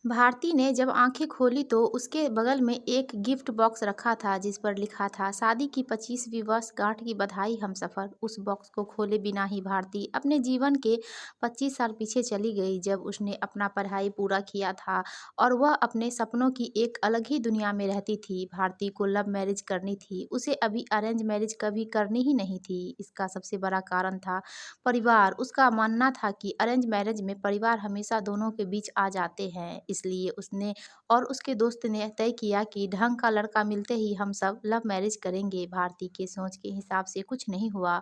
भारती ने जब आंखें खोली तो उसके बगल में एक गिफ्ट बॉक्स रखा था जिस पर लिखा था शादी की 25वीं वर्षगांठ की बधाई हमसफर। उस बॉक्स को खोले बिना ही भारती अपने जीवन के 25 साल पीछे चली गई, जब उसने अपना पढ़ाई पूरा किया था और वह अपने सपनों की एक अलग ही दुनिया में रहती थी। भारती को लव मैरिज करनी थी, उसे अभी अरेंज मैरिज कभी करनी ही नहीं थी। इसका सबसे बड़ा कारण था परिवार। उसका मानना था कि अरेंज मैरिज में परिवार हमेशा दोनों के बीच आ जाते हैं, इसलिए उसने और उसके दोस्त ने तय किया कि ढंग का लड़का मिलते ही हम सब लव मैरिज करेंगे। भारती के सोच के हिसाब से कुछ नहीं हुआ।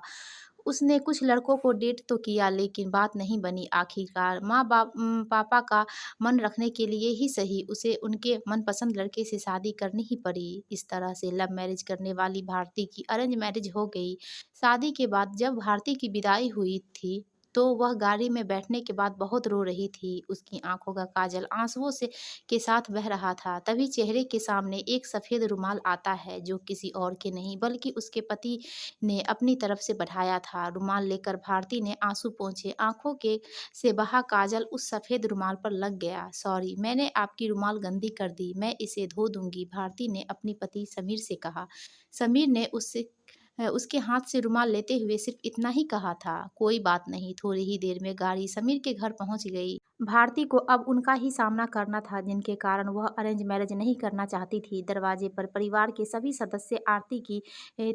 उसने कुछ लड़कों को डेट तो किया लेकिन बात नहीं बनी। आखिरकार पापा का मन रखने के लिए ही सही उसे उनके मनपसंद लड़के से शादी करनी ही पड़ी। इस तरह से लव मैरिज करने वाली भारती की अरेंज मैरिज हो गई। शादी के बाद जब भारती की विदाई हुई थी तो वह गाड़ी में बैठने के बाद बहुत रो रही थी। उसकी आंखों का काजल आंसुओं से के साथ बह रहा था। तभी चेहरे के सामने एक सफेद रुमाल आता है जो किसी और के नहीं बल्कि उसके पति ने अपनी तरफ से बढ़ाया था। रुमाल लेकर भारती ने आंसू पोंछे। आंखों के से बहा काजल उस सफेद रुमाल पर लग गया। सॉरी, मैंने आपकी रुमाल गंदी कर दी, मैं इसे धो दूंगी, भारती ने अपनी पति समीर से कहा। समीर ने उसके हाथ से रुमाल लेते हुए सिर्फ इतना ही कहा था, कोई बात नहीं। थोड़ी ही देर में गाड़ी समीर के घर पहुंच गई। भारती को अब उनका ही सामना करना था जिनके कारण वह अरेंज मैरिज नहीं करना चाहती थी। दरवाजे पर परिवार के सभी सदस्य आरती की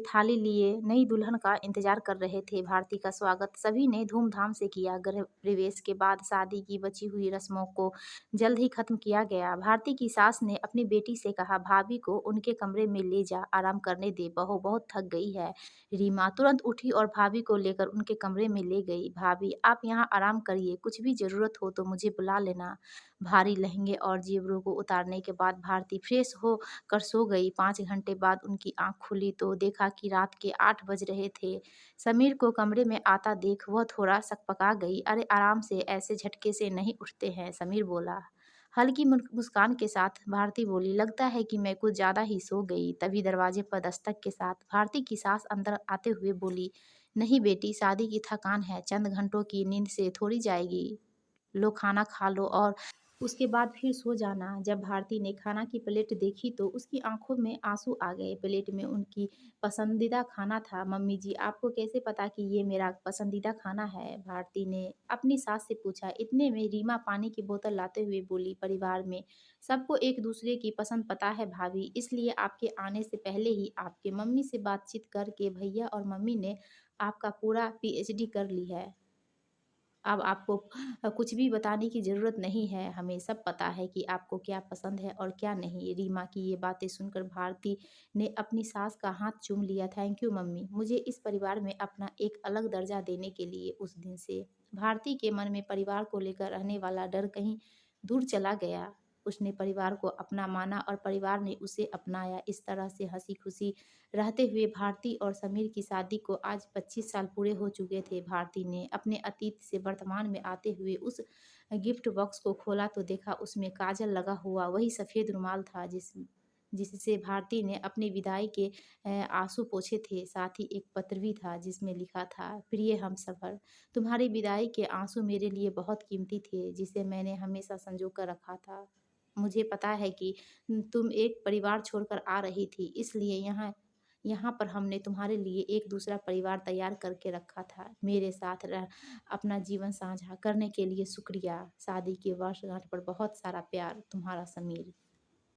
थाली लिए नई दुल्हन का इंतजार कर रहे थे। भारती का स्वागत सभी ने धूमधाम से किया। गृह प्रवेश के बाद शादी की बची हुई रस्मों को जल्द ही खत्म किया गया। भारती की सास ने अपनी बेटी से कहा, भाभी को उनके कमरे में ले जा, आराम करने दे, बहू बहुत थक गई है। रीमा तुरंत उठी और भाभी को लेकर उनके कमरे में ले गई। भाभी, आप यहाँ आराम करिए, कुछ भी जरूरत हो तो मुझे बुला लेना। भारी लहंगे और जेवरों को उतारने के बाद भारती फ्रेश हो कर सो गई। 5 घंटे बाद उनकी आंख खुली तो देखा कि रात के 8 बज रहे थे। समीर को कमरे में आता देख वह थोड़ा सकपका गई। अरे आराम से, ऐसे झटके से नहीं उठते हैं, समीर बोला। हल्की मुस्कान के साथ भारती बोली, लगता है कि मैं कुछ ज्यादा ही सो गई। तभी दरवाजे पर दस्तक के साथ भारती की सास अंदर आते हुए बोली, नहीं बेटी, शादी की थकान है, चंद घंटों की नींद से थोड़ी जाएगी। लो खाना खा लो और उसके बाद फिर सो जाना। जब भारती ने खाना की प्लेट देखी तो उसकी आंखों में आंसू आ गए। प्लेट में उनकी पसंदीदा खाना था। मम्मी जी, आपको कैसे पता कि ये मेरा पसंदीदा खाना है? भारती ने अपनी सास से पूछा। इतने में रीमा पानी की बोतल लाते हुए बोली, परिवार में सबको एक दूसरे की पसंद पता है भाभी, इसलिए आपके आने से पहले ही आपके मम्मी से बातचीत करके भैया और मम्मी ने आपका पूरा पीएचडी कर ली है। अब आपको कुछ भी बताने की ज़रूरत नहीं है, हमें सब पता है कि आपको क्या पसंद है और क्या नहीं। रीमा की ये बातें सुनकर भारती ने अपनी सास का हाथ चूम लिया। थैंक यू मम्मी, मुझे इस परिवार में अपना एक अलग दर्जा देने के लिए। उस दिन से भारती के मन में परिवार को लेकर रहने वाला डर कहीं दूर चला गया। उसने परिवार को अपना माना और परिवार ने उसे अपनाया। इस तरह से हंसी खुशी रहते हुए भारती और समीर की शादी को आज 25 साल पूरे हो चुके थे। भारती ने अपने अतीत से वर्तमान में आते हुए उस गिफ्ट बॉक्स को खोला तो देखा उसमें काजल लगा हुआ वही सफ़ेद रुमाल था जिससे भारती ने अपनी विदाई के आंसू पोंछे थे। साथ ही एक पत्र भी था जिसमें लिखा था, प्रिय हमसफ़र, तुम्हारी विदाई के आंसू मेरे लिए बहुत कीमती थे, जिसे मैंने हमेशा संजो कर रखा था। मुझे पता है कि तुम एक परिवार छोड़कर आ रही थी, इसलिए यहाँ यहाँ पर हमने तुम्हारे लिए एक दूसरा परिवार तैयार करके रखा था। मेरे साथ रह अपना जीवन साझा करने के लिए शुक्रिया। शादी की वर्षगांठ पर बहुत सारा प्यार, तुम्हारा समीर।